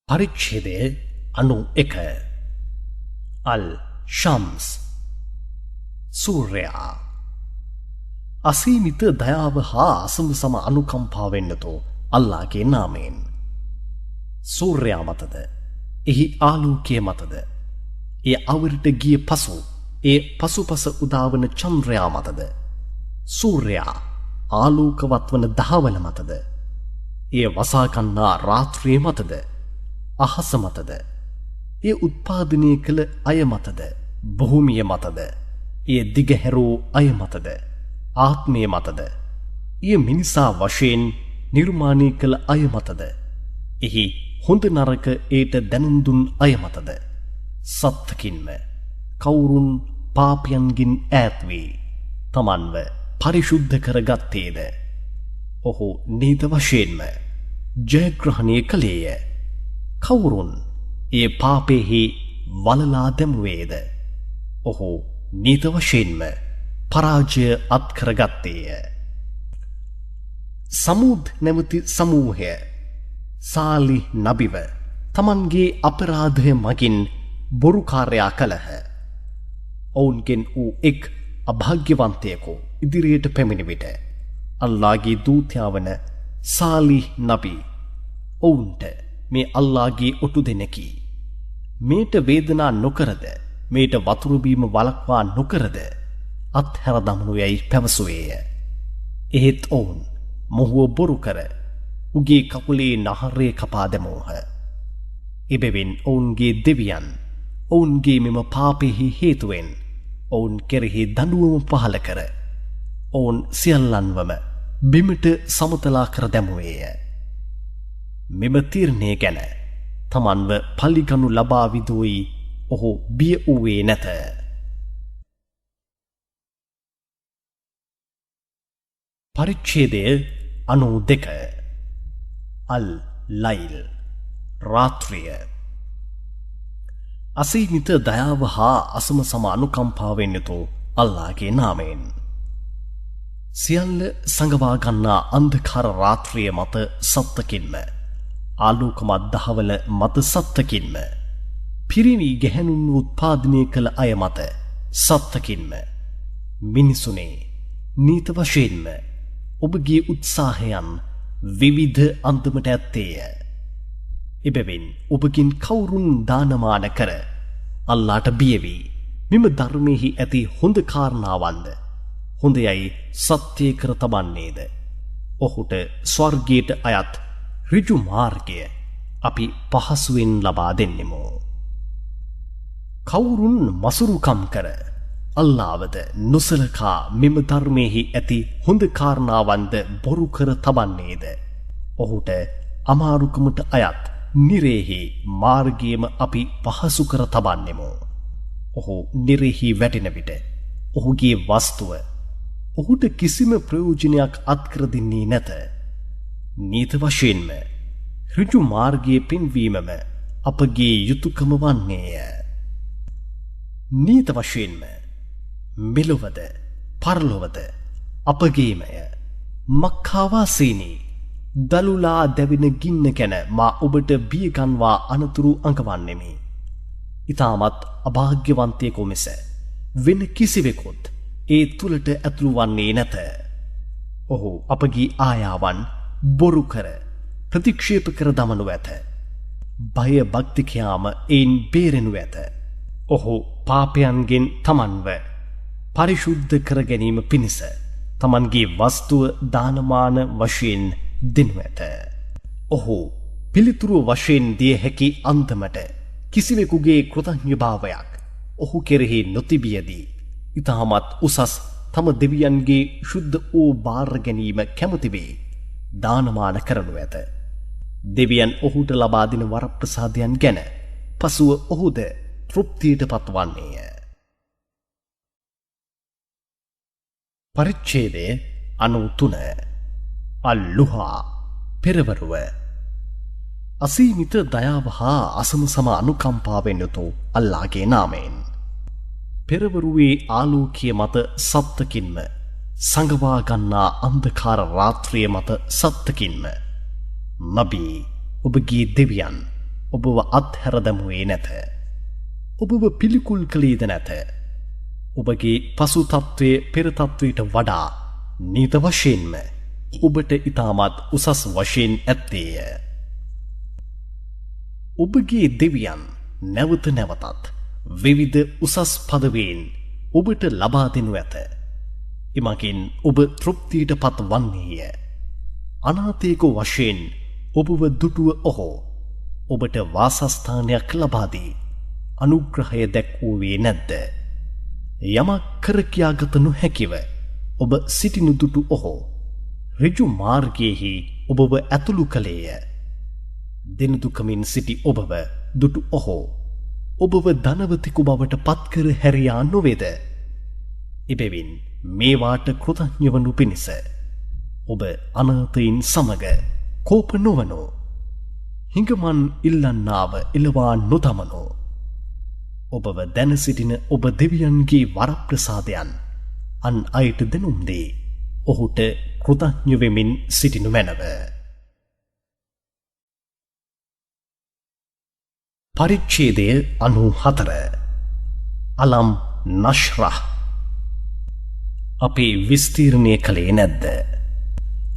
පරිච්ඡේදය 91 අල් ශම්ස් සූර්යයා අසීමිත දයාව හා අසමසම අනුකම්පාවෙන්නතෝ අල්ලාහගේ නාමයෙන්. සූර්යයා මතද එහි ආලෝකයේ මතද ඒ අවරිට ගිය පසු ඒ පසුපස උදාවන චන්ද්‍රයා මතද සූර්යයා ආලෝකවත් වන දහවල මතද ඒ වසාකන්නා රාත්‍රියේ මතද අහස මතද ඒ උත්පාදනය කළ අය මතද භූමිය මතද ඒ දිගහැරූ අය මතද ආත්මය මතද ඒ මිනිසා වශයෙන් නිර්මාණය කළ අය මතද එහි හොඳ නරක ඒට දැනුම් දුන් අය මතද සත්තකින්ම කවුරුන් පාපයන්ගින් ඈත් වී තමන්ව පරිශුද්ධ කරගත්තේද ඔහු නීත වශයෙන්ම ජයග්‍රහණය කළේය. කවුරුන් ඒ පාපෙහි වලලා දැමුවේද ඔහු නීත වශයෙන්ම පරාජය අත්කරගත්තේය. සමුද් නැමති සමූහය සාලි නබිව තමන්ගේ අපරාධය මගින් බොරුකාරයා කළහ. ඔවුන්ගෙන් වූ එක් අභාග්‍යවන්තයෙකු ඉදිරියට පැමිණි විට අල්ලාහගේ දූතයා වන සාලි නබී ඔවුන්ට මේ අල්ලාහගේ ඔටු දෙනකි. මේට වේදනා නොකරද මේට වතුර බීම වළක්වා නොකරද අත්හැර දමනු යයි පැවසුවේය. එහෙත් ඔවුන් මොහුව බොරු කර උගේ කකුලේ නහරේ කපා දැමූහ. එබැවින් ඔවුන්ගේ දෙවියන් ඔවුන්ගේ මෙම පාපෙහි හේතුවෙන් ඔවුන් කෙරෙහි දඬුවම පහල කර ඔවුන් සියල්ලන්වම බිමට සමතලා කර දැමුවේය. මෙම තීරණය ගැන තමන්ව පලිගනු ලබා විදෝයි ඔහු බිය වූයේ නැත. පරිච්ඡේදය 92 අල් ලයිල් රාත්‍රිය අසීමිත දයාව හා අසමසම අනුකම්පාවෙන් යුතු අල්ලාහගේ නාමයෙන්. සියල්ල සංගවා ගන්නා අන්ධකාර රාත්‍රිය මත සත්තකින්ම ආලෝකමත් දහවල මත සත්තකින්ම පිරිමි ගැහැණුන් උත්පාදනය කළ අය මත සත්තකින්ම මිනිසුනේ නීත වශයෙන්ම ඔබගේ උත්සාහයන් විවිධ අන්දමට ඇත්තේය. එබැවින් ඔබකින් කවුරුන් දානමාන කර අල්ලාහට බියවී මෙම ධර්මයෙහි ඇති හොඳ කාරණාවන්ද හොඳයයි සත්‍ය කර තබන්නේද ඔහුට ස්වර්ගයට අයත් ඍජු මාර්ගය අපි පහසුවෙන් ලබා දෙන්නෙමු. කවුරුන් මසුරුකම් කර අල්ලාහවද නොසලකා මෙම ධර්මයෙහි ඇති හොඳ කාරණාවන්ද බොරු කර තබන්නේද ඔහුට අමාරුකමට අයත් නිරේහි මාර්ගයම අපි පහසු කර තබන්නෙමු. ඔහු නිරේහි වැටෙන විට ඔහුගේ වස්තුව ඔහුට කිසිම ප්‍රයෝජනයක් අත්කර දෙන්නේ නැත. නීත වශයෙන්ම ඍජු මාර්ගයේ පෙන්වීමම අපගේ යුතුයකම වන්නේය. නීත වශයෙන්ම මෙලොවද පරලොවද අපගේමය. මක්කාවාසීනි දලුලා දැවෙන ගින්න ගැන මා ඔබට බියගන්වා අනතුරු අඟවන්නෙමි. ඊටමත් අභාග්‍යවන්තයෙකු මිස වෙන කිසිවෙකුත් ඒ තුලට ඇතුළු වන්නේ නැත. ඔහු අපගේ ආයාවන් බොරු කර ප්‍රතික්ෂේප කර දමනු ඇත. බය භක්තිකයාම එයින් බේරෙනු ඇත. ඔහු පාපයන්ගෙන් තමන්ව පරිශුද්ධ කර ගැනීම පිණිස තමන්ගේ වස්තුව දානමාන වශයෙන් දෙනු ඇත. ඔහු පිළිතුරු වශයෙන් දිය හැකි අන්තමට කිසිවෙකුගේ කෘතඥභාවයක් ඔහු කෙරෙහි නොතිබියදී ඉතාමත් උසස් තම දෙවියන්ගේ ශුද්ධ වූ බාර ගැනීම කැමති වේ දානමාන කරනු ඇත. දෙවියන් ඔහුට ලබා දෙන වරප්‍රසාදයන් ගැන පසුව ඔහුද තෘප්තියට පත්වන්නේය. පරිච්ඡේදය 93 අල්-ලුහා පෙරවරුව අසීමිත දයාව හා අසමසම අනුකම්පාවෙන් යුතු අල්ලාහගේ නාමයෙන්. පෙරවරුවේ ආලෝකයේ මත සත්තකින්ම සංගවා ගන්නා අන්ධකාර රාත්‍රිය මත සත්තකින්ම නබී ඔබගේ දෙවියන් ඔබව අත්හැර දැමුවේ නැත. ඔබව පිළිකුල් කළේද නැත. ඔබගේ පසු තත්වයේ පෙර තත්වයට වඩා නීත වශයෙන්ම ඔබට ඊටමත් උසස් වශයෙන් ඇත්තේය. ඔබගේ දෙවියන් නැවත නැවතත් විවිධ උසස් පදවීන් ඔබට ලබා දෙනු ඇත. එමගින් ඔබ තෘප්තියට පත් වන්නේය. අනාථයෙකු වශයෙන් ඔබව දුටුව ඔහු ඔබට වාසස්ථානයක් ලබා දී අනුග්‍රහය දැක්වුවේ නැද්ද? යමක් කර කියාගත නොහැකිව ඔබ සිටිනු දුටු ඔහු ඍජු මාර්ගයේහි ඔබව ඇතුළු කළේය. දිනදුකමින් සිටි ඔබව දුටු ඔහු ඔබව ධනවතෙකු බවට පත්කර හැරියා නොවේද? එබැවින් මේවාට කෘතඥ වනු පිණිස ඔබ අනාථයින් සමග කෝප නොවනු. හිඟමන් ඉල්ලන්නාව එළවා නොදමනු. ඔබව දැන සිටින ඔබ දෙවියන්ගේ වරප්‍රසාදයන් අන් අයට දෙනුම් දී ඔහුට කෘතඥ වෙමින් සිටිනු මැනව. පරිච්ඡේදය 94 අලම් නශ්රහ්. අපේ විස්තීර්ණය කළේ නැද්ද?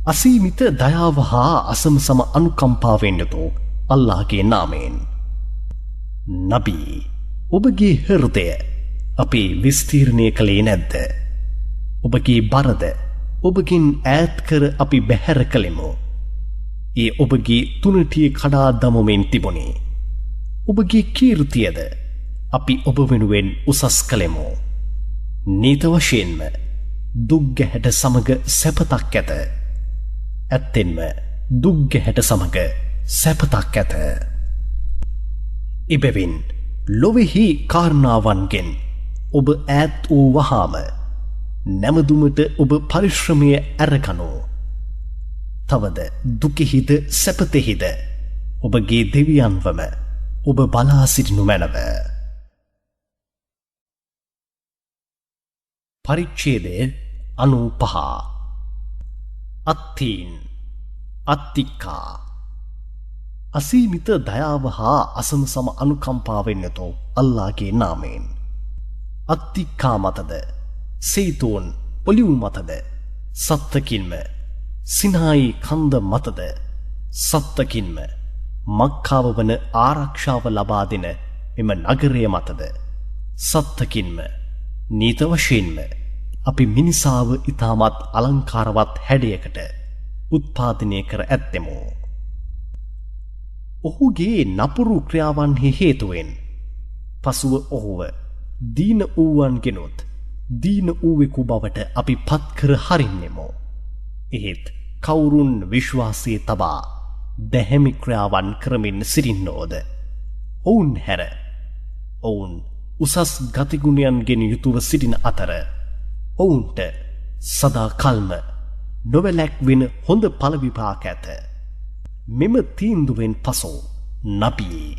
අසීමිත දයාව හා අසමසම අනුකම්පාවෙන් යුතු අල්ලාහගේ නාමයෙන්. නබී, ඔබගේ හෘදය අපේ විස්තීර්ණය කළේ නැද්ද? ඔබගේ බරද ඔබකින් ඈත් කර අපි බැහැර කළෙමු. ඒ ඔබගේ තුනටිය කඩා දමමින් තිබුණි. ඔබගේ කීර්තියද අපි ඔබ වෙනුවෙන් උසස් කළෙමු. නීත වශයෙන්ම දුක් ගැහැට සමග සැපතක් ඇත. ඇත්තෙන්ම දුක් ගැහැට සමග සැපතක් ඇත. එබැවින් ලොවෙහි කාරණාවන්ගෙන් ඔබ ඈත් වූ වහාම නැමදුමට ඔබ පරිශ්‍රමය ඇරගනු. තවද දුකෙහිද සැපතෙහිද ඔබගේ දෙවියන්වම ඔබ බලා සිටිනු මැනව. පරිච්ඡේදය 95 අත්තීන් අත්තිකා. අසීමිත දයාව හා අසමසම අනුකම්පාවෙන් යුතු අල්ලාහගේ නාමයෙන්. අත්තිකා මතද සීතෝන් ඔලිව් මතද සත්තකින්ම සිනායි කන්ද මතද සත්තකින්ම මක්කාව වන ආරක්ෂාව ලබා දෙන එම නගරය මතද සත්තකින්ම නීත වශයෙන්ම අපි මිනිසාව ඊටමත් අලංකාරවත් හැඩයකට උත්පාදනය කර ඇත්තෙමු. ඔහුගේ නපුරු ක්‍රියාවන්හි හේතුවෙන් පසුව ඔහුව දීන වූවන්ගෙනුත් දීන වූවෙකු බවට අපි පත් කර හරින්නෙමු. එහෙත් කවුරුන් විශ්වාසයේ තබා දැහැමි ක්‍රියාවන් කරමින් සිටින්නෝද? ඔවුන් හැර ඔවුන් උසස් ගතිගුණයන්ගෙන් යුතුව සිටින අතර ඔවුන්ට සදා කල්ම නොවැළැක්වෙන හොඳ ඵල විපාක ඇත. මෙම තීන්දුවෙන් පසු නබී,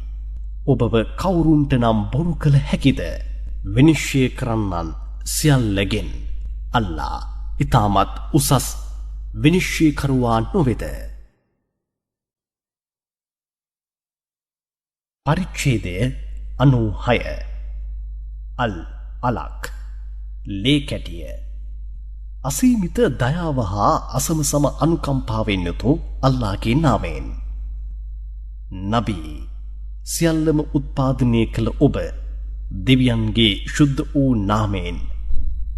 ඔබව කවුරුන්ට නම් බොරු කළ හැකිද? විනිශ්චය කරන්නන් සියල්ලගෙන් අල්ලා ඊටමත් උසස් විනිශ්චයකරුවා නොවේද? පරිච්ඡේදය 96 අල් අලක් ලේකැටිය. අසීමිත දයාව හා අසමසම අනුකම්පාවෙන් යුතු අල්ලාහගේ නාමයෙන්. නබී, සියල්ලම උත්පාදනය කළ ඔබ දෙවියන්ගේ ශුද්ධ වූ නාමයෙන්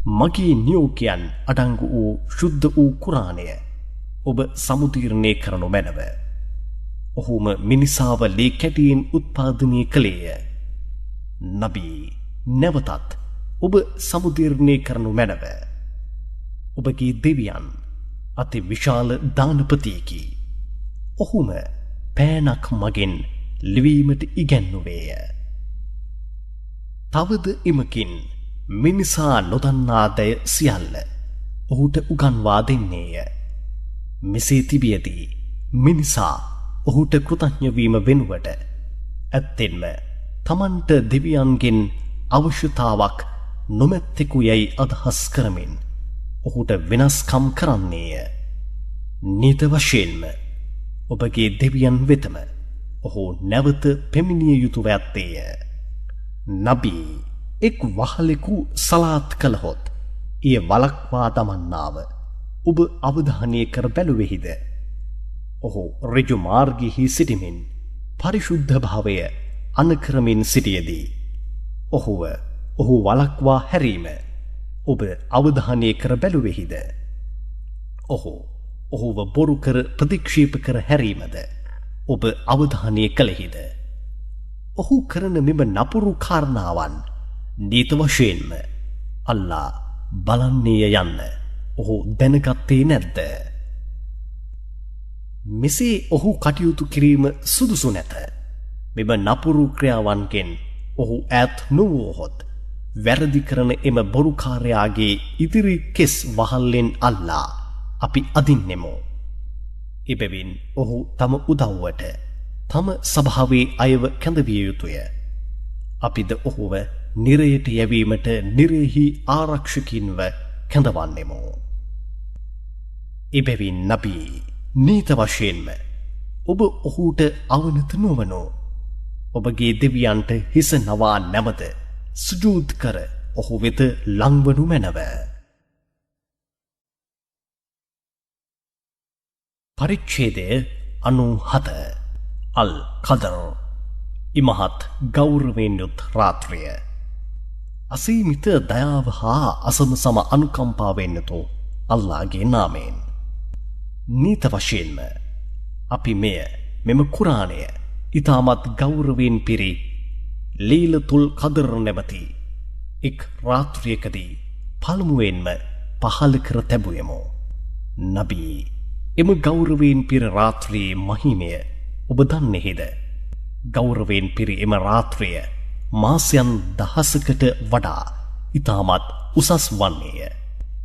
මගේ නියෝගයන් අඩංගු වූ ශුද්ධ වූ කුරානය ඔබ සමුදීර්ණය කරනු මැනව. ඔහුම මිනිසාව ලේ කැටියෙන් උත්පාදනය කළේය. නබී, නැවතත් ඔබ සමුදීර්ණය කරනු මැනව. ඔබගේ දෙවියන් අති විශාල දානපතියකි. ඔහුම පෑනක් මගෙන් ලිවීමට ඉගැන්නුවේය. තවද එමකින් මිනිසා නොදන්නා දය සියල්ල ඔහුට උගන්වා දෙන්නේය. මෙසේ තිබියදී මිනිසා ඔහුට කෘතඥ වීම වෙනුවට ඇත්තෙන්ම තමන්ට දෙවියන්ගෙන් අවශ්‍යතාවක් නොමැත්තෙකු යයි අදහස් කරමින් ඔහුට වෙනස්කම් කරන්නේය. නීත වශයෙන්ම ඔබගේ දෙවියන් වෙතම ඔහු නැවත පැමිණිය යුතුව ඇත්තේය. නබී එක් වහලෙකු සලාත් කළහොත් එය වළක්වා දමන්නාව ඔබ අවධානය කර බැලුවෙහිද? ඔහු ඍජු මාර්ගයෙහි සිටිමින් පරිශුද්ධ භාවය අනකරමින් සිටියේදී ඔහු වළක්වා හැරීම ඔබ අවධානය කර බැලුවෙහිද? ඔහුව බොරු කර ප්‍රතික්ෂේප කර හැරීමද ඔබ අවධානය කළෙහිද? ඔහු කරන මෙම නපුරු කාරණාවන් නීත වශයෙන්ම අල්ලා බලන්නේය යන්න ඔහු දැනගත්තේ නැද්ද? මෙසේ ඔහු කටයුතු කිරීම සුදුසු නැත. මෙම නපුරු ක්‍රියාවන්ගෙන් ඔහු ඈත් නොවුවහොත් වැරදි කරන එම බොරුකාරයාගේ ඉදිරි කෙස් වහල්ලෙන් අල්ලා අපි අදින්නෙමු. එබැවින් ඔහු තම උදව්වට තම සභාවේ අයව කැඳවිය යුතුය. අපිද ඔහුව නිරයට යැවීමට නිරෙහි ආරක්ෂකින්ව කැඳවන්නෙමු. එබැවින් නබී නීත වශයෙන්ම ඔබ ඔහුට අවනත නොවනු. ඔබගේ දෙවියන්ට හිස නවා නැමද සුජූද් කර ඔහු වෙත ලංවනු මැනව. පරිච්ඡේදය 97 අල් කදර් ඉමහත් ගෞරවයෙන් යුත් රාත්‍රිය. අසීමිත දයාව හා අසමසම අනුකම්පාවෙන් යුතු අල්ලාහගේ නාමයෙන්. නීත වශයෙන්ම අපි මෙම කුරාණය ඉතාමත් ගෞරවයෙන් පිරි ලීලතුල් කදර් නැමැති එක් රාත්‍රියකදී පළමුවෙන්ම පහළ කර තැබුවෙමු. නබී එම ගෞරවයෙන් පිර රාත්‍රියේ මහිමය ඔබ දන්නේහිද? ගෞරවයෙන් පිරි එම රාත්‍රිය මාසයන් දහසකට වඩා ඉතාමත් උසස් වන්නේය.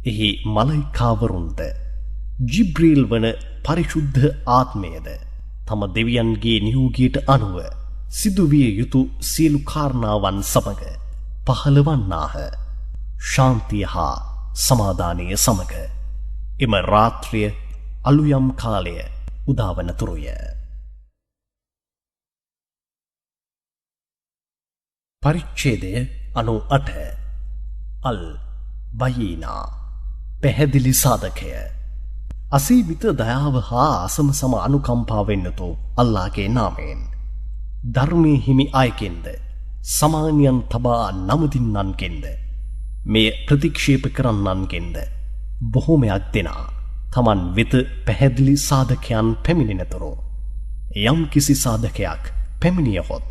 එහි මලයිකාවරුන්ද ජිබ්‍රීල් වන පරිශුද්ධ ආත්මයද තම දෙවියන්ගේ නියෝගයට අනුව සිදුවිය යුතු සියලු කාරණාවන් සමග පහළවන්නාහ. ශාන්තිය හා සමාදානය සමග එම රාත්‍රිය අලුයම් කාලය උදාවන තුරුය. පරිච්ඡේදය 98 අල් බයීනා පැහැදිලි සාධකය. අසීමිත දයාව හා අසමසම අනුකම්පාවෙන් යුතු අල්ලාහගේ නාමයෙන්. ධර්මයේ හිමි අයකින්ද සමානියන් තබා නමදින්නන්ගෙන්ද මේ ප්‍රතික්ෂේප කරන්නන්ගෙන්ද බොහෝමයක් දෙනා තමන් වෙත පැහැදිලි සාධකයන් පැමිණෙනතුරු යම් කිසි සාධකයක් පැමිණියහොත්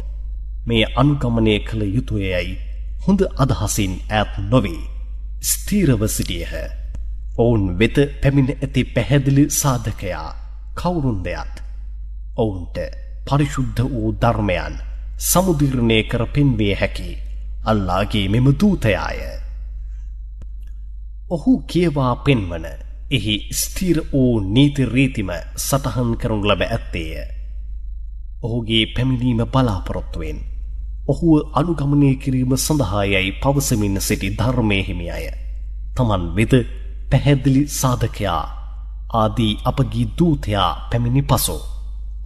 මේ අනුගමනය කළ යුතුයයි හොඳ අදහසින් ඈත් නොවී ස්ථීරව සිටියහ. ඔවුන් වෙත පැමිණ ඇති පැහැදිලි සාධකයා කවුරුන්දයත් ඔවුන්ට පරිශුද්ධ වූ ධර්මයන් සමුදිරණය කර පෙන්විය හැකි අල්ලාහගේ මෙම දූතයාය. ඔහු කියවා පෙන්වන එහි ස්ථීර වූ නීති රීතිම සටහන් කරනු ලැබ ඇත්තේය. ඔහුගේ පැමිණීම බලාපොරොත්තුවෙන් ඔහුව අනුගමනය කිරීම සඳහා යයි පවසමින් සිටි ධර්මයේ හිමි අය තමන් වෙත පැහැදිලි සාධකයා ආදී අපගේ දූතයා පැමිණි පසු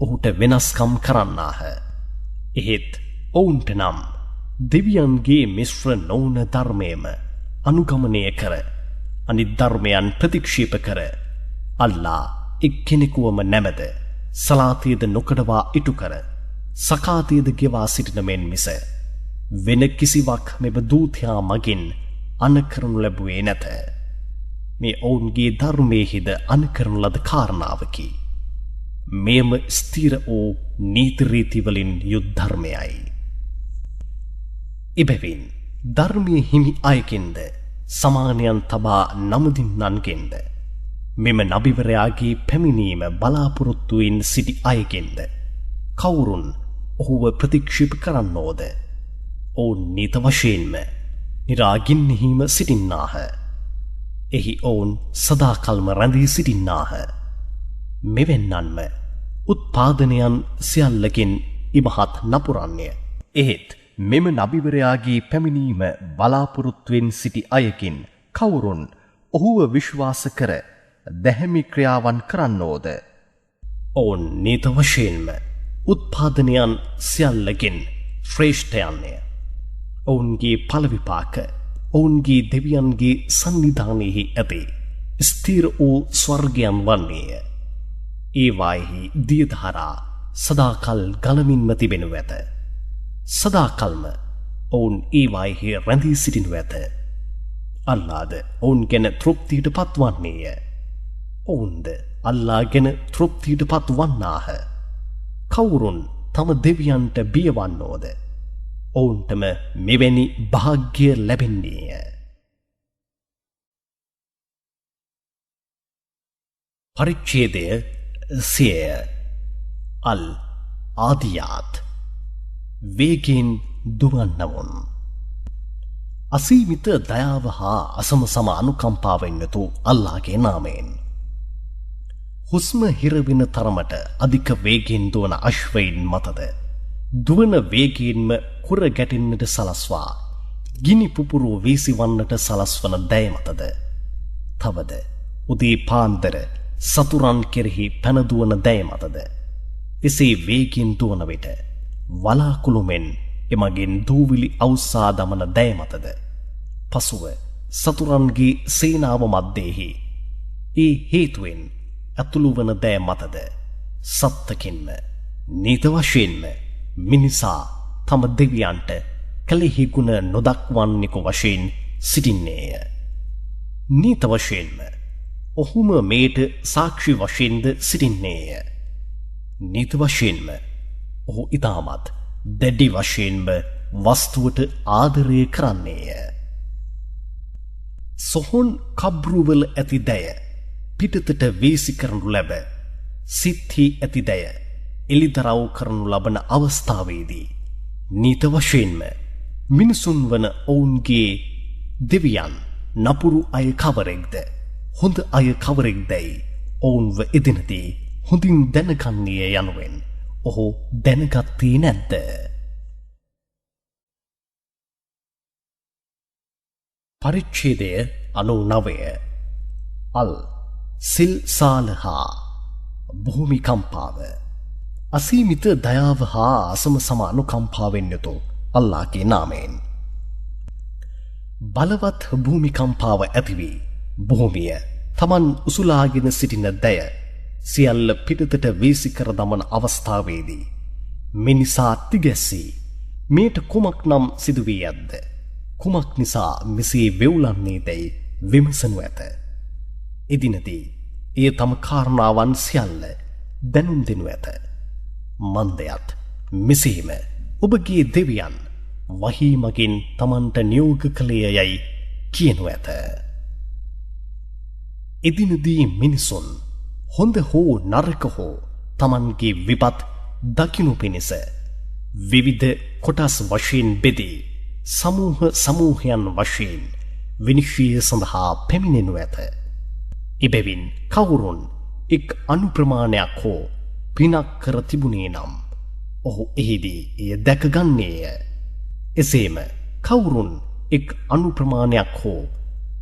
ඔහුට වෙනස්කම් කරන්නාහ. එහෙත් ඔවුන්ට නම් දෙවියන්ගේ මිශ්‍ර නොවන ධර්මයම අනුගමනය කර අනිත් ධර්මයන් ප්‍රතික්ෂේප කර අල්ලා එක්කෙනෙකුවම නැමද සලාතයද නොකඩවා ඉටු කර සකාතයද ගෙවා සිටින මෙන් මිස වෙන කිසිවක් මෙබ දූතයා මගින් අනකරනු ලැබුවේ නැත. මේ ඔවුන්ගේ ධර්මයේහිද අනකරනු ලද කාරණාවකි. මෙම ස්ථීර වූ නීති රීතිවලින් යුත් ධර්මයයි. එබැවින් ධර්මයේ හිමි අයකින්ද සමානයන් තබා නමදින්නන්ගෙන්ද මෙම නබිවරයාගේ පැමිණීම බලාපොරොත්තුවෙන් සිටි අයගෙන්ද කවුරුන් ඔහුව ප්‍රතික්ෂේප කරන්නෝද? ඔවුන් නීත වශයෙන්ම නිරාගින්නෙහිම සිටින්නාහ. එහි ඔවුන් සදාකල්ම රැඳී සිටින්නාහ. මෙවැන්නන්ම උත්පාදනයන් සියල්ලකින් ඉමහත් නපුරන්ය. එහෙත් මෙම නබිවරයාගේ පැමිණීම බලාපොරොත්තුවෙන් සිටි අයකින් කවුරුන් ඔහුව විශ්වාස කර දැහැමි ක්‍රියාවන් කරන්නෝද? ඔවුන් නීත වශයෙන්ම උත්පාදනයන් සියල්ලකින් ශ්‍රේෂ්ඨයන්ය. ඔවුන්ගේ පළවිපාක ඔවුන්ගේ දෙවියන්ගේ සන්නිධානයෙහි ඇති ස්ථීර වූ ස්වර්ගයන් වන්නේය. ඒවායෙහි දියධාරා සදාකල් ගලමින්ම තිබෙනු ඇත. සදාකල්ම ඔවුන් ඒවායෙහි රැඳී සිටිනු ඇත. අල්ලාද ඔවුන් ගැන තෘප්තියට පත්වන්නේය. ඔවුන්ද අල්ලා ගැන තෘප්තියට පත්වන්නාහ. කවුරුන් තම දෙවියන්ට බියවන්නෝද? ඔවුන්ටම මෙවැනි භාග්‍ය ලැබෙන්නේය. පරිච්ඡේදය 100 අල් ආදියාත් වේගයෙන් දුවන්නවුන්. අසීමිත දයාව හා අසමසම අනුකම්පාවෙන් යුතු අල්ලාහගේ නාමයෙන්. හුස්ම හිරවෙන තරමට අධික වේගයෙන් දුවන අශ්වයින් මතද දුවන වේගයෙන්ම කුර ගැටෙන්නට සලස්වා ගිනි පුපුරු වීසිවන්නට සලස්වන දැය මතද තවද උදේ පාන්දර සතුරන් කෙරෙහි පැනදුවන දැය මතද එසේ වේගයෙන් දුවන විට වලාකුළු මෙන් එමගින් දූවිලි අවුස්සා දමන දැය මතද පසුව සතුරන්ගේ සේනාව මැද්දේහි ඒ හේතුවෙන් ඇතුළු වන දැය මතද සත්තකින්ම නීත වශයෙන්ම මිනිසා තම දෙවියන්ට කලෙහි ගුණ නොදක්වන්නෙකු වශයෙන් සිටින්නේය. නීත වශයෙන්ම ඔහුම මේට සාක්ෂි වශයෙන්ද සිටින්නේය. නීත වශයෙන්ම ඔහු ඉතාමත් දැඩි වශයෙන්ම වස්තුවට ආදරය කරන්නේය. සොහොන් කබ්රුවල ඇති දැය පිටතට වීසි කරනු ලැබ සිත්හි ඇති දැය එළිදරව් කරනු ලබන අවස්ථාවේදී නීත වශයෙන්ම මිනිසුන් වන ඔවුන්ගේ දෙවියන් නපුරු අය කවරෙක්ද හොඳ අය කවරෙක්දැයි ඔවුන්ව එදිනදී හොඳින් දැනගන්නේ යනුවෙන් ඔහු දැනගත්තේ නැද්ද? පරිච්ඡේදය 99 අල් සිල්සාලහා භූමිකම්පාව. අසීමිත දයාව හා අසමසම අනුකම්පාවෙන් යුතු අල්ලාහගේ නාමයෙන්. බලවත් භූමිකම්පාව ඇතිවී භූමිය තමන් උසුලාගෙන සිටින දැය සියල්ල පිටතට වීසි කර දමන අවස්ථාවේදී මිනිසා තිගැස්සී මේට කුමක් නම් සිදුවී ඇද්ද? කුමක් නිසා මෙසේ වෙවුලන්නේ දැයි විමසනු ඇත. එදිනදී එය තම කාරණාවන් සියල්ල දැනුම් දෙනු ඇත. මන්දයත් මෙසේම ඔබගේ දෙවියන් වහී මගින් තමන්ට නියෝග කළේ යයි කියනු ඇත. එදිනදී මිනිසුන් හොඳ හෝ නරක හෝ තමන්ගේ විපත් දකිනු පිණිස විවිධ කොටස් වශයෙන් බෙදී සමූහයන් වශයෙන් විනිශ්චය සඳහා පැමිණෙනු ඇත. එබැවින් කවුරුන් එක් අනුප්‍රමාණයක් හෝ පිනක් කර තිබුණේ නම් ඔහු එහිදී එය දැකගන්නේය. එසේම කවුරුන් එක් අනුප්‍රමාණයක් හෝ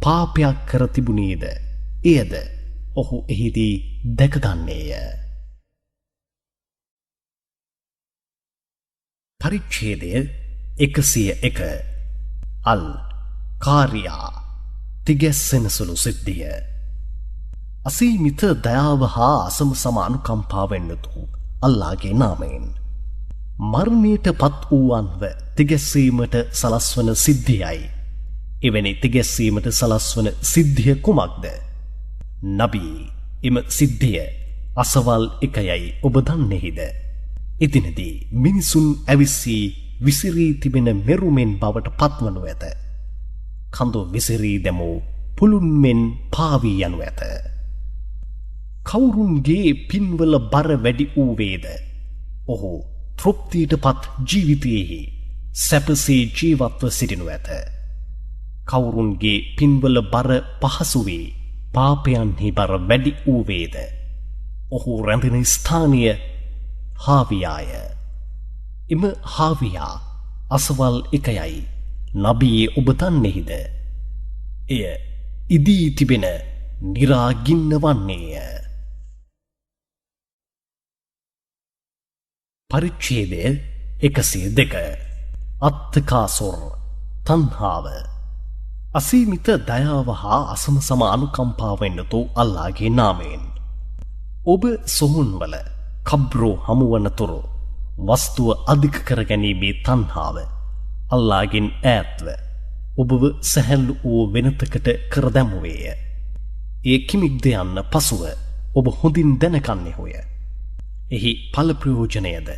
පාපයක් කර තිබුණේද එයද ඔහු එහිදී දැකගන්නේය. පරිච්ඡේදය 101 අල් කාරියා තිගැස්සෙන සුළු සිද්ධිය. අසීමිත දයාව හා අසමසම අනුකම්පාවෙන් යුතු අල්ලාහගේ නාමයෙන්. මරණයට පත් වූවන්ව තිගැස්සීමට සලස්වන සිද්ධියයි. එවැනි තිගැස්සීමට සලස්වන සිද්ධිය කුමක්ද? නබී එම සිද්ධිය අසවල් 1යයි ඔබ දන්නේහිද? එදිනදී මිනිසුන් ඇවිස්සී විසිරී තිබෙන මෙරුමෙන් බවට පත්වනු ඇත. කඳු විසිරී දැමූ පුළුන් මෙන් පාවී යනු ඇත. කවුරුන්ගේ පින්වල බර වැඩි වූ වේද ඔහු තෘප්තියට පත් ජීවිතයෙහි සැපසේ ජීවත්ව සිටිනු ඇත. කවුරුන්ගේ පින්වල බර පහසු වී පාපයන්හි බර වැඩි වූ වේද ඔහු රැඳෙන ස්ථානීය හාවියාය. එම හාවියා අසවල් 1යයි නබී ඔබ දන්නේහිද? එය ඉදී තිබෙන නිරාගින්න වන්නේය. පරිච්ඡේදය 102 අත්තකාසොර් තණ්හාව අසීමිත දයාව හා අසමසම අනුකම්පාවෙන් යුතු අල්ලාහගේ නාමයෙන් ඔබ සොහොන්වල කබ්රෝ හමුවනතුරු වස්තුව අධික කරගැනීමේ තණ්හාව අල්ලාහගෙන් ඈත්ව ඔබව සැහැල්ලු වූ වෙනතකට කර දැමුවේය. ඒ කිමික්ද යන්න පසුව ඔබ හොඳින් දැනගන්නේ හොය. එහි ඵල ප්‍රයෝජනයද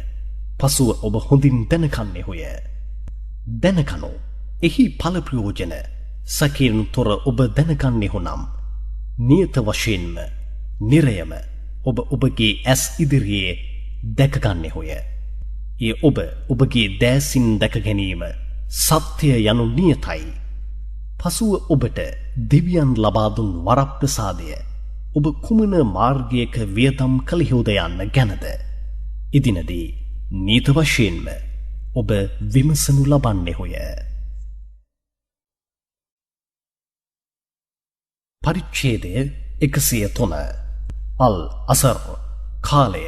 පසුව ඔබ හොඳින් දැනගන්නේ හොය. දැනගනෝ එහි ඵල ප්‍රයෝජන සකීන් තොර ඔබ දැනගන්නේ හොනම් නියත වශයෙන්ම නිරයම ඔබ ඔබගේ ඇස් ඉදිරියේ දැකගන්නේ හොය. ඒ ඔබ ඔබගේ දෑසින් දැක ගැනීම සත්‍ය යනු නියතයි. පසුව ඔබට දෙවියන් ලබා දුන් වරප්‍රසාදය ඔබ කුමන මාර්ගයක වියදම් කළෙහිද යන්න ගැනද ඉදිනදී නීත වශයෙන්ම ඔබ විමසනු ලබන්නේ හොය. පරිච්ඡේදය 103 අල් අසර් කාලය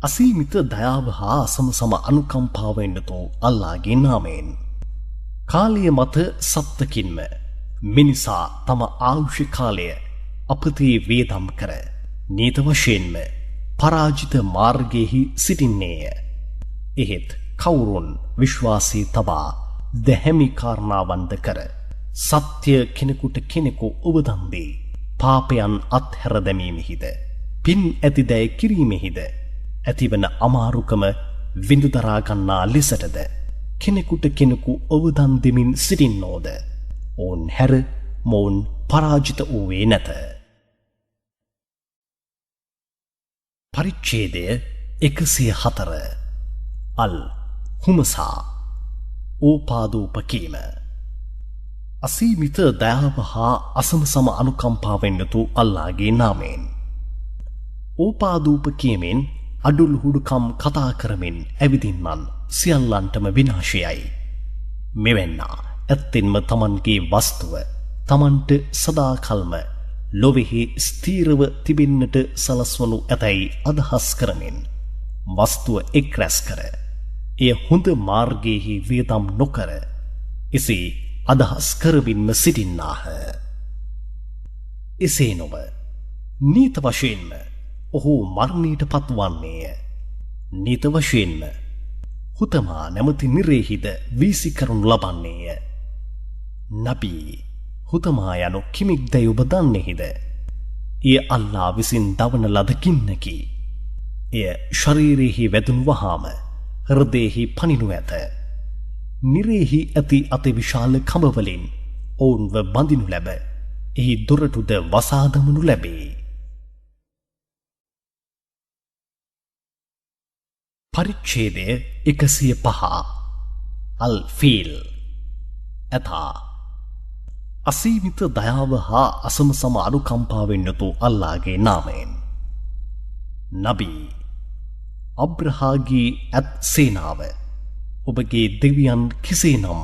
අසීමිත දයාව හා අසමසම අනුකම්පාවෙන් යුතු අල්ලාහගේ නාමයෙන් කාලය මත සත්‍යකින්ම මිනිසා තම ආයුෂ කාලය අපතේ වේදම් කර නීත වශයෙන්ම පරාජිත මාර්ගයෙහි සිටින්නේය. එහෙත් කවුරුන් විශ්වාසී තබා දැහැමි කාරණාවන්ද කර සත්‍ය කෙනෙකුට කෙනෙකු උවදම් දී පාපයන් අත්හැර දැමීමෙහිද පින් ඇතිදැයි කිරීමෙහිද ඇතිවන අමාරුකම විඳුදරා ගන්නා ලෙසටද කෙනෙකුට කෙනෙකු උවදම් දෙමින් සිටින්නෝද ඔවුන් හැර මොවුන් පරාජිත වූවේ නැත. පරිච්ඡේදය 104 අල් හුමසා ඕපාදූපකීම අසීමිත දයාව හා අසමසම අනුකම්පාවෙන් යුතු අල්ලාහගේ නාමයෙන් ඕපාදූපකීමෙන් අඩුලුහුඩුකම් කතා කරමින් ඇවිදින්මන් සියල්ලන්ටම විනාශයයි. මෙවැන්නා ඇත්තෙන්ම තමන්ගේ වස්තුව තමන්ට සදාකල්ම ලොවෙහි ස්ථීරව තිබෙන්නට සලස්වනු ඇතැයි අදහස් කරමින් වස්තුව එක් රැස් කර එය හොඳ මාර්ගයෙහි වියදම් නොකර එසේ අදහස් කරමින්ම සිටින්නාහ. එසේ නොව නීත වශයෙන්ම ඔහු මරණයට පත්වන්නේය. නීත වශයෙන්ම හුතමා නැමති නිරේහිද වීසි කරනු ලබන්නේය. නබී හුතමා යනු කිමික් දැයි ඔබ දන්නේහිද? එය අල්ලා විසින් දවන ලද ගින්නකි. එය ශරීරයෙහි වැදුණු වහාම හෘදයෙහි පනිනු ඇත. නිරේහි ඇති අතිවිශාල කඹවලින් ඔවුන්ව බඳිනු ලැබ එහි දොරටුද වසා දමනු ලැබේ. පරිච්ඡේදය 105 අල් ෆීල් ඇතා අසීමිත දයාව හා අසමසම අනුකම්පාවෙන් යුතු අල්ලාහගේ නාමයෙන් නබී අබ්‍රහාගේ ඇත් සේනාව ඔබගේ දෙවියන් කෙසේනම්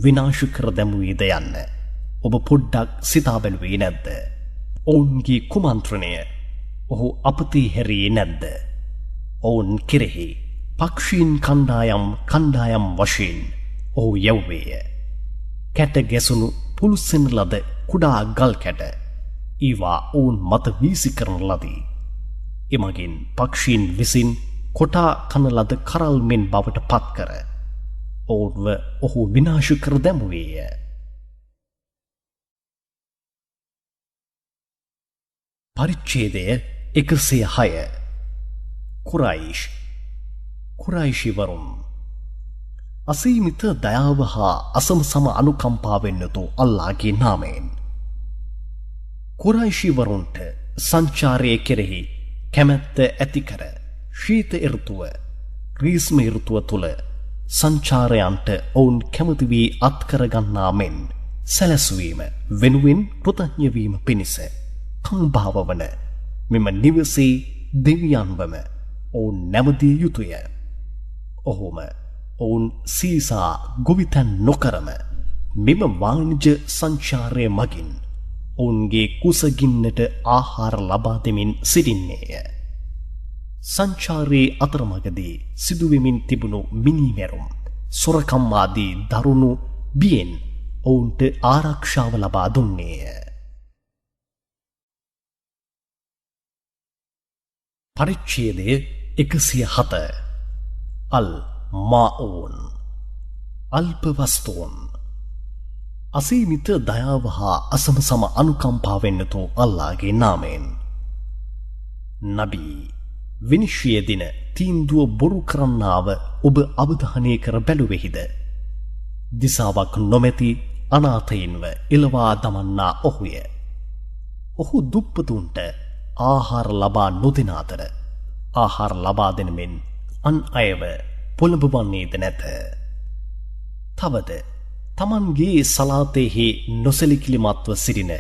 විනාශ කර දැමුවේද යන්න ඔබ පොඩ්ඩක් සිතා බැලුවේ නැද්ද? ඔවුන්ගේ කුමන්ත්‍රණය ඔහු අපතේ හැරියේ නැද්ද? ඔවුන් කෙරෙහි පක්ෂීන් කණ්ඩායම් වශයෙන් ඔහු යව්වේය. කැට ගැසුණු පුලුස්සෙන ලද කුඩා ගල් කැට ඊවා ඔවුන් මත වීසි කරන ලදී. එමගින් පක්ෂීන් විසින් කොටා කන ලද කරල් මෙන් බවට පත් කර ඔවුන්ව ඔහු විනාශ කර දැමුවේය. පරිච්ඡේදය 106 කුරයිෂිවරුන් අසීමිත දයාව හා අසමසම අනුකම්පාවෙන් යුතු අල්ලාහගේ නාමයෙන් කුරයිෂිවරුන්ට සංචාරයේ කෙරෙහි කැමැත්ත ඇති කර ශීත ඍතුව ග්‍රීස්ම ඍතුව තුල සංචාරයන්ට ඔවුන් කැමති වී අත්කරගන්නා මෙන් සැලැස්වීම වෙනුවෙන් කෘතඥ වීම පිණිස කම්භාව වන මෙම නිවසේ දෙවියන්වම ඔවුන් නැමදිය යුතුය. ඔහුම ඔවුන් සීසා ගොවිතැන් නොකරම මෙම වාණිජ සංචාරය මගින් ඔවුන්ගේ කුසගින්නට ආහාර ලබා දෙමින් සිටින්නේය. සංචාරයේ අතරමඟදී සිදුවෙමින් තිබුණු මිනීමැරුම් සොරකම් ආදී දරුණු බියෙන් ඔවුන්ට ආරක්ෂාව ලබා දුන්නේය. පරිච්ඡේදය 107 අල් මාඌන් අල්ප වස්තුන්. අසීමිත දයාව හා අසමසම අනුකම්පාවෙන් යුතු අල්ලාහගේ නාමයෙන්. නබී විනිශ්චය දින තීන්දුව බොරු කරන්නාව ඔබ අවධානය කර බැලුවෙහිද? දිසාවක් නොමැති අනාථයින්ව එළවා දමන්නා ඔහුය. ඔහු දුප්පතුන්ට ආහාර ලබා නොදෙන අතර ආහාර ලබා දෙනමින් අන් අයව පොළඹවන්නේද නැත. තවද තමන්ගේ සලාතෙහි නොසැලකිලිමත්ව සිටින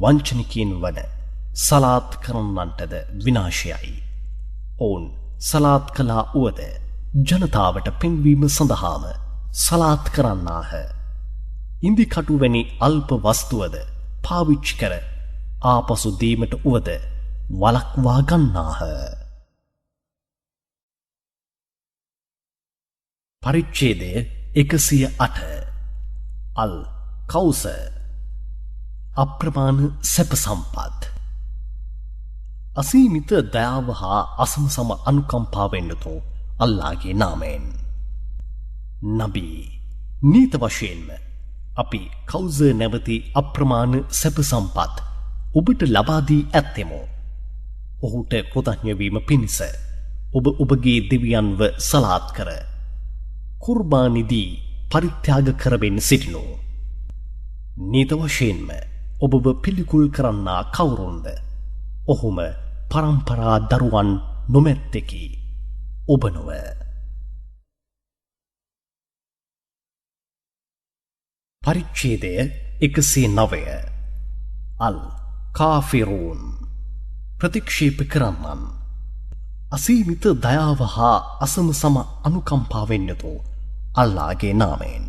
වංචනිකයින් වන සලාත් කරන්නන්ටද විනාශයයි. ඔවුන් සලාත් කළා වුවද ජනතාවට පෙන්වීම සඳහාම සලාත් කරන්නාහ. ඉන්දිකටු වැනි අල්ප වස්තුවද පාවිච්චි කර ආපසු දීමට වුවද වළක්වා ගන්නාහ. පරිච්ඡේදය 108 අල් කෞස අප්‍රමාණ සැප සම්පත්. අසීමිත දයාව හා අසමසම අනුකම්පාවෙන් යුතු අල්ලාහගේ නාමයෙන්. නබී නීත වශයෙන්ම අපි කෞස නැවති අප්‍රමාණ සැප සම්පත් ඔබට ලබා දී ඇත්තෙමු. ඔහුට කෘතඥ වීම පිණිස ඔබ ඔබගේ දෙවියන්ව සලාත් කර කුර්බානිදී පරිත්‍යාග කරමින් සිටිනු. නීත වශයෙන්ම ඔබව පිළිකුල් කරන්නා කවුරුන්ද? ඔහුම පරම්පරා දරුවන් නොමැත්තෙකි. ඔබ නොව. පරිච්ඡේදය 109 අල් කාෆිරූන් ප්‍රතික්ෂේප කරන්නන්. අසීමිත දයාව හා අසමසම අනුකම්පාවෙන් යුතු අල්ලාහගේ නාමයෙන්.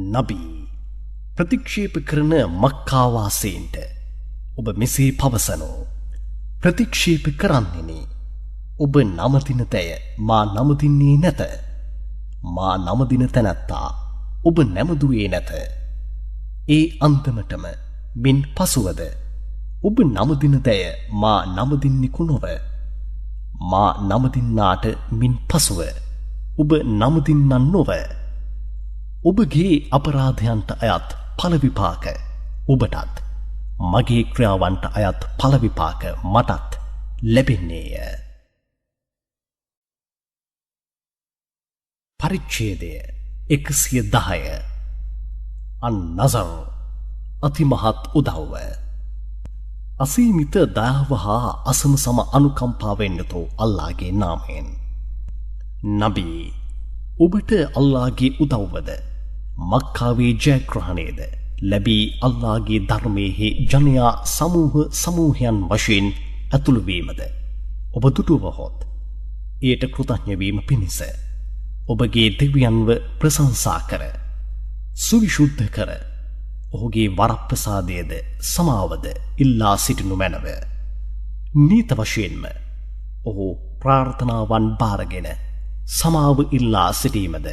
නබී ප්‍රතික්ෂේප කරන මක්කා වාසීන්ට ඔබ මෙසේ පවසනු. ප්‍රතික්ෂේප කරන්නෙනි. ඔබ නමදින තැය මා නමදින්නේ නැත. මා නමදින තැනැත්තා ඔබ නැමදුවේ නැත. ඒ අන්තමටම මින් පසුවද ඔබ නමදින තැය මා නමදින්නෙකු නොව. මා නමදින්නාට මින් පසුව ඔබ නමදින්නන් නොව. ඔබගේ අපරාධයන්ට අයත් ඵල විපාක ඔබටත් මගේ ක්‍රියාවන්ට අයත් ඵල විපාක මටත් ලැබෙන්නේය. පරිච්ඡේදය 110 අන්-නසර් අතිමහත් උදව්ව. අසීමිත දයාව හා අසමසම අනුකම්පාවෙන් යුතු අල්ලාහගේ නාමයෙන්. නබී ඔබට අල්ලාහගේ උදව්වද මක්කාවේ ජයග්‍රහණයද ලැබී අල්ලාහගේ ධර්මයේ ජනයා සමූහයන් වශයෙන් ඇතුළු වීමද ඔබ දුටුවහොත් එයට කෘතඥ වීම පිණිස ඔබගේ දෙවියන්ව ප්‍රශංසා කර සුවිශුද්ධ කර ඔහුගේ වරප්‍රසාදයේද සමාවද ඉල්ලා සිටිනු මැනව. නීත වශයෙන්ම ඔහු ප්‍රාර්ථනාවන් බාරගෙන සමාව ඉල්ලා සිටීමද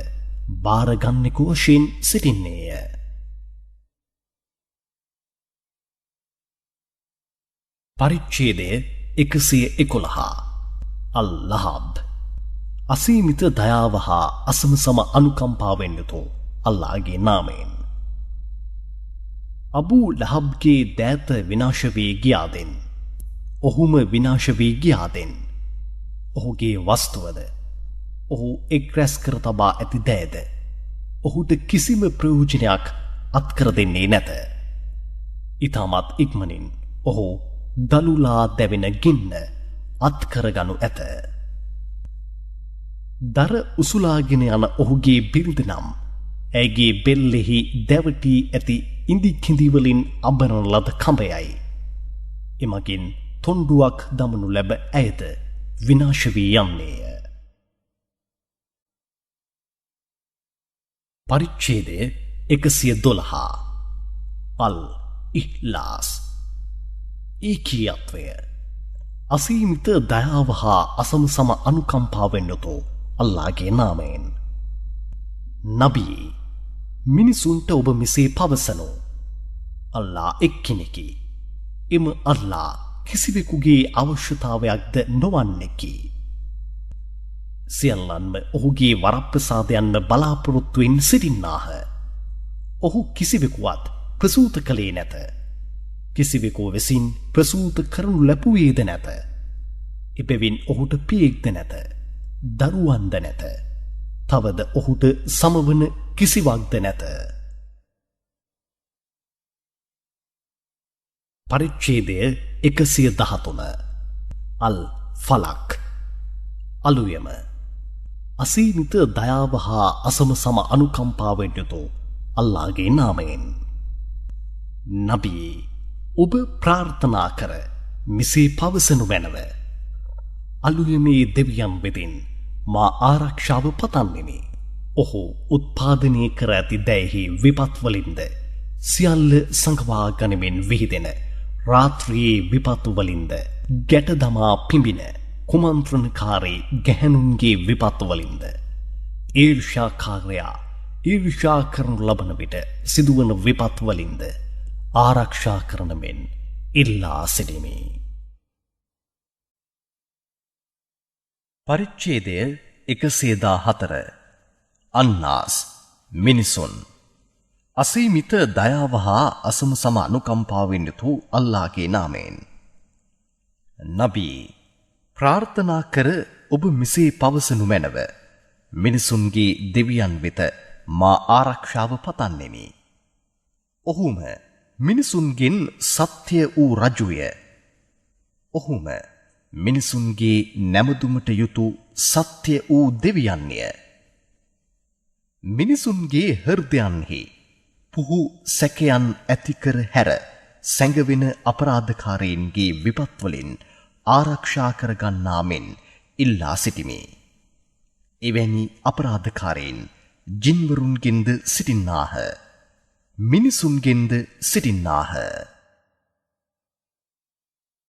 බාරගන්නෙකු වශයෙන් සිටින්නේය. පරිච්ඡේදය 111 අල්-ලහබ් අසීමිත දයාව හා අසමසම අනුකම්පාවෙන් යුතු අල්ලාහගේ නාමයෙන්. අබූ ලහබ්ගේ දෑත විනාශ වී ගියාදෙන් ඔහුම විනාශ වී ගියාදෙන් ඔහුගේ වස්තුවද ඔහු එක් රැස් කර තබා ඇති දෑද ඔහුට කිසිම ප්‍රයෝජනයක් අත්කර දෙන්නේ නැත. ඊටමත් ඉක්මනින් ඔහු දලුලා දැවෙන ගින්න අත්කරගනු ඇත. දර උසුලාගෙන යන ඔහුගේ බිරිඳ නම් ඇයගේ බෙල්ලෙහි දැවටී ඇති ඉඳි කිඳිවලින් අඹරන ලද කඹයයි. එමගින් තොණ්ඩුවක් දමනු ලැබ ඇයද විනාශ වී යන්නේය. පරිච්ඡේදය 112 අල් ඉහ්ලාස් ඒකීයත්වය. අසීමිත දයාව හා අසමසම අනුකම්පාවෙන් යුතු අල්ලාහගේ නාමයෙන්. නබී මිනිසුන්ට ඔබ මෙසේ පවසනු. අල්ලා එක්කෙනෙකි. එම අල්ලා කිසිවෙකුගේ අවශ්‍යතාවයක්ද නොවන්නෙකි. සියල්ලන්ම ඔහුගේ වරප්‍රසාදයන්ම බලාපොරොත්තුවෙන් සිටින්නාහ. ඔහු කිසිවෙකුවත් ප්‍රසූත කළේ නැත. කිසිවෙකු විසින් ප්‍රසූත කරනු ලැබුවේද නැත. එබැවින් ඔහුට පියෙක්ද නැත. දරුවන්ද නැත. තවද ඔහුට සමවන කිසිවක්ද නැත. පරිච්ඡේදය 113 අල් ෆලක්. අලුයම අසීමිත දයාව හා අසමසම අනුකම්පාවෙන් යුතු අල්ලාහගේ නාමයෙන්. නබී ඔබ ප්‍රාර්ථනා කර මෙසේ පවසනු මැනව. අලුයමේ දෙවියන් වෙතින් මා ආරක්ෂාව පතන්නෙමි. ඔහු උත්පාදනය කර ඇති දැයෙහි විපත් වලින්ද සියල්ල සංකවා ගනිමින් විහිදෙන රාත්‍රියේ විපත් වලින්ද ගැට දමා පිඹින කුමන්ත්‍රණකාරී ගැහැණුන්ගේ විපත් වලින්ද ඊර්ෂ්‍යාකාරයා ඊර්ෂ්‍යා කරනු ලබන විට සිදුවන විපත් වලින්ද ආරක්ෂා කරන මෙන් ඉල්ලා සිටිමි. පරිච්ඡේදය 114 අන්නාස් මිනිසුන්. අසීමිත දයාව හා අසමසම අනුකම්පාවෙන් යුතු අල්ලාහගේ නාමයෙන්. නබී ප්‍රාර්ථනා කර ඔබ මෙසේ පවසනු මැනව. මිනිසුන්ගේ දෙවියන් වෙත මා ආරක්ෂාව පතන්නෙමි. ඔහුම මිනිසුන්ගෙන් සත්‍ය වූ රජුය. ඔහුම මිනිසුන්ගේ නැමදුමට යුතු සත්‍ය වූ දෙවියන්ය. මිනිසුන්ගේ හෘදයන්හි පුහු සැකයන් ඇතිකර හැර සැඟවෙන අපරාධකාරයින්ගේ විපත් වලින් ආරක්ෂා කරගන්නා මෙන් ඉල්ලා සිටිමි. එවැනි අපරාධකාරයින් ජින්වරුන්ගෙන්ද සිටින්නාහ. මිනිසුන්ගෙන්ද සිටින්නාහ.